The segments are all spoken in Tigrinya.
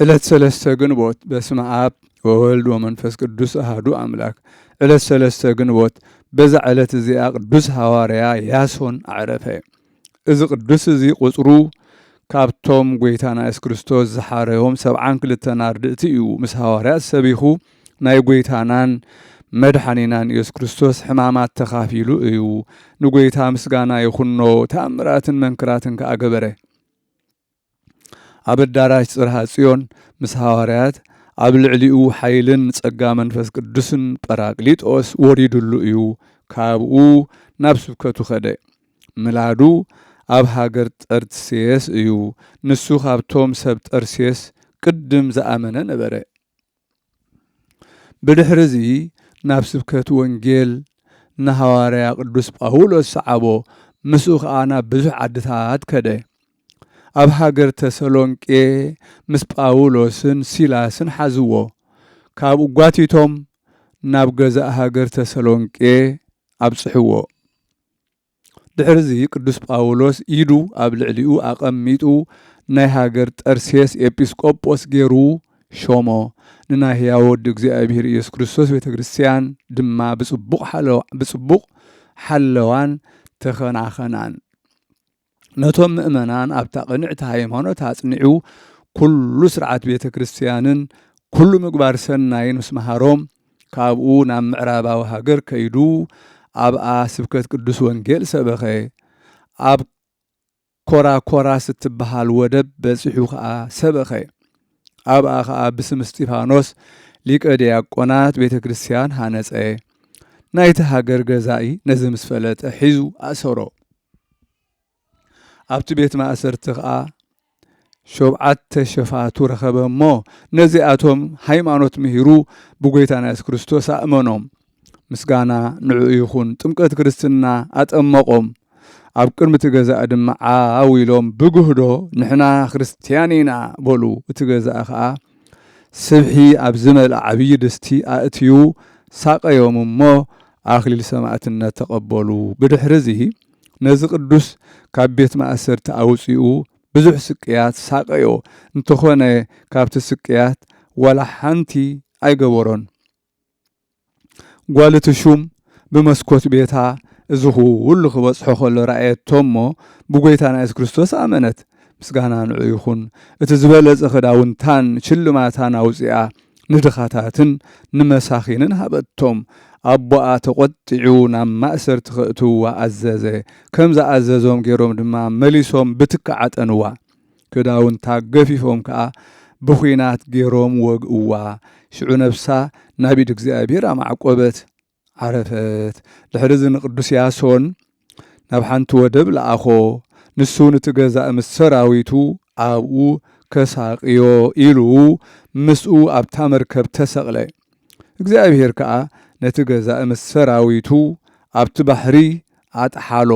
ዕለት ሰለስተ ግንቦት በስመ አብ ወወልድ ወመንፈስ ቅዱስ አሐዱ አምላክ። ዕለት ሰለስተ ግንቦት በዛ ዕለት እዚኣ ቅዱስ ሐዋርያ ያሶን አዕረፈ። እዚ ቅዱስ እዚ ቁፅሩ ካብቶም ጎይታና ኢየሱስ ክርስቶስ ዝሓረዮም 72 አርድእቲ እዩ። ምስ ሐዋርያት ሰቢኹ ናይ ጎይታናን መድሓኒናን ኢየሱስ ክርስቶስ ሕማማት ተኻፊሉ እዩ። ንጎይታ ምስጋና ይኹኖ ተኣምራትን መንክራትን ከዓ ገበረ። ኣብ ኣዳራሽ ጽርሐ ጽዮን ምስ ሐዋርያት ኣብ ልዕሊኡ ሓይልን ጸጋ መንፈስ ቅዱስን ጰራቅሊጦስ ወሪዱሉ እዩ። ካብኡ ናብ ስብከቱ ኸደ። ምላዱ ኣብ ሃገር ጠርሴስ እዩ። ንሱ ካብቶም ሰብ ጠርሴስ ቅድም ዝኣመነ ነበረ። ብድሕሪዚ ናብ ስብከቱ ወንጌል ንሐዋርያ ቅዱስ ጳውሎስ ሰዓቦ። ምስኡ ከዓ ናብ ብዙሕ ዓድታት ከደ። ኣብ ሃገር ተሰሎንቄ ምስ ጳውሎስን ሲላስን ሓዝዎ። ካብኡ ጓቲቶም ናብ ገዛእ ሃገር ተሰሎንቄ ኣብጽሕዎ። ድሕሪዚ ቅዱስ ጳውሎስ ኢዱ ኣብ ልዕሊኡ ኣቐሚጡ ናይ ሃገር ጠርሴስ ኤጲስቆጶስ ገይሩ ሾሞ። ንናይ ሕያው ወዲ እግዚኣብሔር ኢየሱስ ክርስቶስ ቤተ ክርስቲያን ድማ ብጽቡቕ ሓለዋን ተኸናኸናን። ነቶም ምእመናን ኣብታ ቅንዕቲ ሃይማኖት ኣጽኒዑ ኩሉ ስርዓት ቤተ ክርስቲያንን ኩሉ ምግባር ሰናይን ምስ መሃሮም ካብኡ ናብ ምዕራባዊ ሃገር ከይዱ ኣብኣ ስብከት ቅዱስ ወንጌል ሰበኸ። ኣብ ኮራኮራስ እትበሃል ወደብ በፂሑ ከዓ ሰበኸ። ኣብኣ ከዓ ብስም እስጢፋኖስ ሊቀ ዲያቆናት ቤተ ክርስቲያን ሃነፀ። ናይቲ ሃገር ገዛኢ ነዚ ምስ ፈለጠ ሒዙ ኣሰሮ። ኣብቲ ቤት ማእሰርቲ ከዓ 7 ሸፋቱ ረኸበ እሞ ነዚኣቶም ሃይማኖት ምሂሩ ብጎይታና ኢየሱስ ክርስቶስ ኣእመኖም። ምስጋና ንዑ ይኹን። ጥምቀት ክርስትና ኣጠመቆም። ኣብ ቅድሚ እቲ ገዛእ ድማ ዓው ኢሎም ብጉህዶ ንሕና ክርስቲያን ኢና በሉ። እቲ ገዛእ ከዓ ስብሒ ኣብ ዝመልአ ዓብዪ ድስቲ ኣእትዩ ሳቀዮም እሞ ኣኽሊል ሰማዕትነት ተቐበሉ። ብድሕሪዚ ነዚ ቅዱስ ካብ ቤት ማእሰርቲ ኣውፂኡ ብዙሕ ስቅያት ሳቀዮ። እንተኾነ ካብቲ ስቅያት ወላ ሓንቲ ኣይገበሮን። ጓልቲ ሹም ብመስኮት ቤታ እዚ ኩሉ ክበፅሖ ከሎ ረኣየቶም እሞ ብጎይታና ኢየሱስ ክርስቶስ ኣመነት። ምስጋና ንዑ ይኹን። እቲ ዝበለፀ ክዳውንታን ሽልማታን ኣውፂኣ ንድኻታትን ንመሳኺንን ሃበቶም። ኣቦኣ ተቖጢዑ ናብ ማእሰርቲ ከእትውዋ ኣዘዘ። ከም ዝኣዘዞም ገይሮም ድማ መሊሶም ብትካ ዓጠንዋ። ክዳውንታ ገፊፎም ከዓ ብኹናት ገይሮም ወግእዋ። ሽዑ ነብሳ ናብ ኢድ እግዚኣብሔር ኣማዕቆበት ዓረፈት። ድሕሪዚ ንቅዱስ ያሶን ናብ ሓንቲ ወደብ ለኣኾ። ንሱ ነቲ ገዛእ ምስ ሰራዊቱ ኣብኡ ከሳቅዮ ኢሉ ምስኡ ኣብታ መርከብ ተሰቕለ። እግዚኣብሔር ከዓ ነቲ ገዛእ ምስ ሰራዊቱ ኣብቲ ባሕሪ ኣጥሓሎ።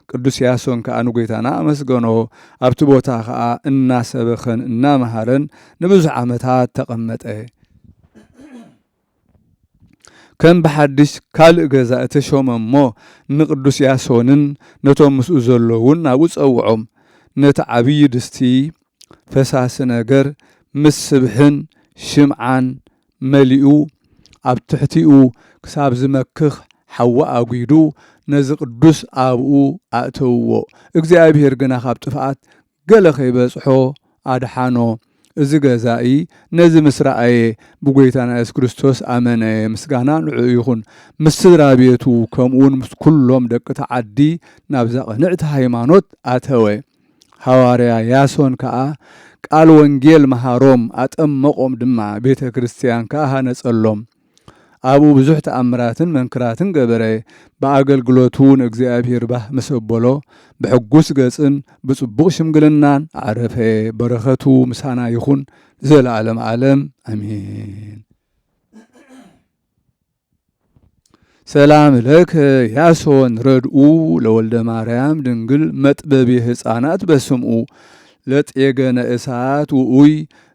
ቅዱስ ያሶን ከዓ ንጎይታና ኣመስገኖ። ኣብቲ ቦታ ከዓ እናሰበኸን እናመሃረን ንብዙሕ ዓመታት ተቐመጠ። ከም ብሓድሽ ካልእ ገዛእ ተሾመ እሞ ንቅዱስ ያሶንን ነቶም ምስኡ ዘለውን ናብኡ ፀውዖም። ነቲ ዓብዪ ድስቲ ፈሳሲ ነገር ምስ ስብሕን ሽምዓን መሊኡ ኣብ ትሕቲኡ ክሳብ ዝመክኽ ሓዋ ኣጒዱ ነዚ ቅዱስ ኣብኡ ኣእተውዎ። እግዚኣብሔር ግና ካብ ጥፍኣት ገለ ከይበፅሖ ኣድሓኖ። እዚ ገዛኢ ነዚ ምስ ረኣየ ብጎይታና ኢየሱስ ክርስቶስ ኣመነ። ምስጋና ንዑ ይኹን። ምስ ስድራ ቤቱ ከምኡውን ምስ ኩሎም ደቂ ዓዲ ናብዛ ቅንዕቲ ሃይማኖት ኣተወ። ሐዋርያ ያሶን ከዓ ቃል ወንጌል መሃሮም ኣጠመቆም። ድማ ቤተ ክርስቲያን ከዓ ሃነጸሎም። ኣብኡ ብዙሕ ተኣምራትን መንክራትን ገበረ። ብኣገልግሎቱ ንእግዚኣብሔር ባህ ምስ ኣበሎ ብሕጉስ ገጽን ብጽቡቕ ሽምግልናን ዓረፈ። በረኸቱ ምሳና ይኹን ዘለዓለም ዓለም ኣሜን። ሰላም ለከ ያሶን ረድኡ ለወልደ ማርያም ድንግል መጥበቢ ሕፃናት በስምኡ ለጤገነ እሳት ውኡይ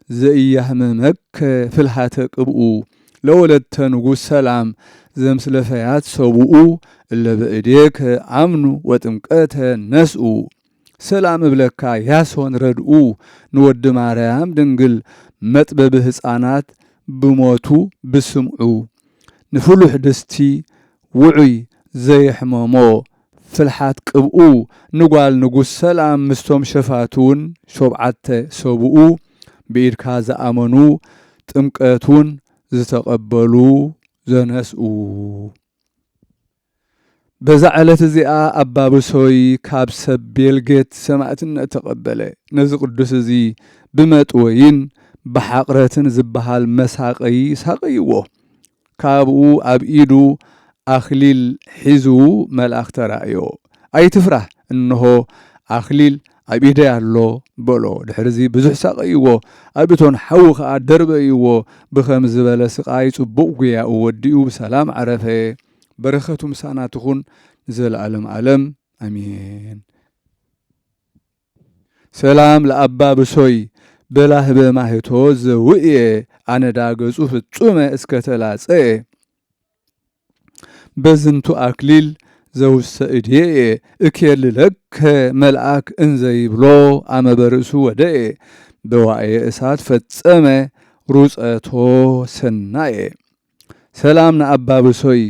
ዘኢያህመመከ ፍልሃተ ቅብኡ ለወለተ ንጉሥ ሰላም ዘምስለፈያት ሰብኡ እለ በእዴከ አምኑ ወጥምቀተ ነስኡ። ሰላም እብለካ ያሶን ረድኡ ንወዲ ማርያም ድንግል መጥበብ ህፃናት ብሞቱ ብስምዑ ንፍሉሕ ድስቲ ውዑይ ዘይሕመሞ ፍልሓት ቅብኡ ንጓል ንጉስ ሰላም ምስቶም ሸፋቱን 7 ሰብኡ ብኢድካ ዝኣመኑ ጥምቀቱን ዝተቐበሉ ዘነስኡ በዛ ዕለት እዚኣ ኣባ ብሶይ ካብ ሰብ ቤልጌት ሰማዕትነት ተቐበለ ነዚ ቅዱስ እዚ ብመጥወይን ብሓቕረትን ዝበሃል መሳቀይ ሳቀይዎ ካብኡ ኣብ ኢዱ ኣኽሊል ሒዙ መልኣኽ ተራእዮ ኣይትፍራህ እንሆ ኣኽሊል ኣብ ኢደይ ኣሎ በሎ ድሕርዚ ብዙሕ ሳቀይዎ ኣብ እቶን ሓዊ ከዓ ደርበይዎ ብኸም ዝበለ ስቃይ ጽቡቕ ጉያኡ ወዲኡ ብሰላም ዓረፈ በረኸቱ ምሳና ትኹን ዘለዓለም ዓለም ኣሜን ሰላም ለኣባ ብሶይ በላህበ ማህቶ ዘውእየ ኣነዳገጹ ፍጹመ እስከ ተላጸየ በዝንቱ አክሊል ዘውሰ እድየ እኬልለከ መልአክ እንዘይብሎ አመበርእሱ ወደየ በዋዕየ እሳት ፈጸመ ሩፀቶ ሰናየ ሰላም ንኣባ ብሶይ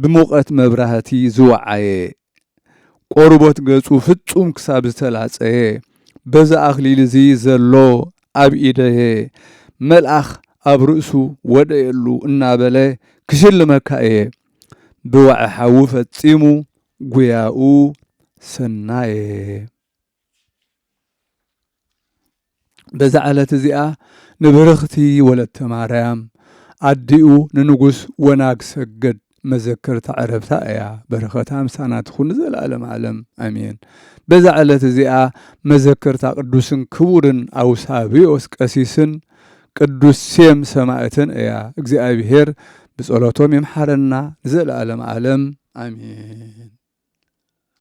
ብሙቐት መብራህቲ ዝወዓየ ቆርቦት ገጹ ፍጹም ክሳብ ዝተላጸየ በዛ አክሊል እዚ ዘሎ ኣብ ኢደየ መልአኽ ኣብ ርእሱ ወደየሉ እናበለ ክሽልመካ እየ ብዋዕ ሓዊ ፈጺሙ ጉያኡ ሰናየ በዛ ዕለት እዚኣ ንብርኽቲ ወለተ ማርያም ኣዲኡ ንንጉስ ወናግ ሰገድ መዘከርታ ዕረፍታ እያ በረኸታ ምሳና ትኹን ዘለዓለም ዓለም ኣሜን በዛ ዕለት እዚኣ መዘከርታ ቅዱስን ክቡርን ኣውሳብዮስ ቀሲስን ቅዱስ ሴም ሰማዕትን እያ እግዚአብሔር بصلاتهم يمحرنا زل عالم عالم آمين.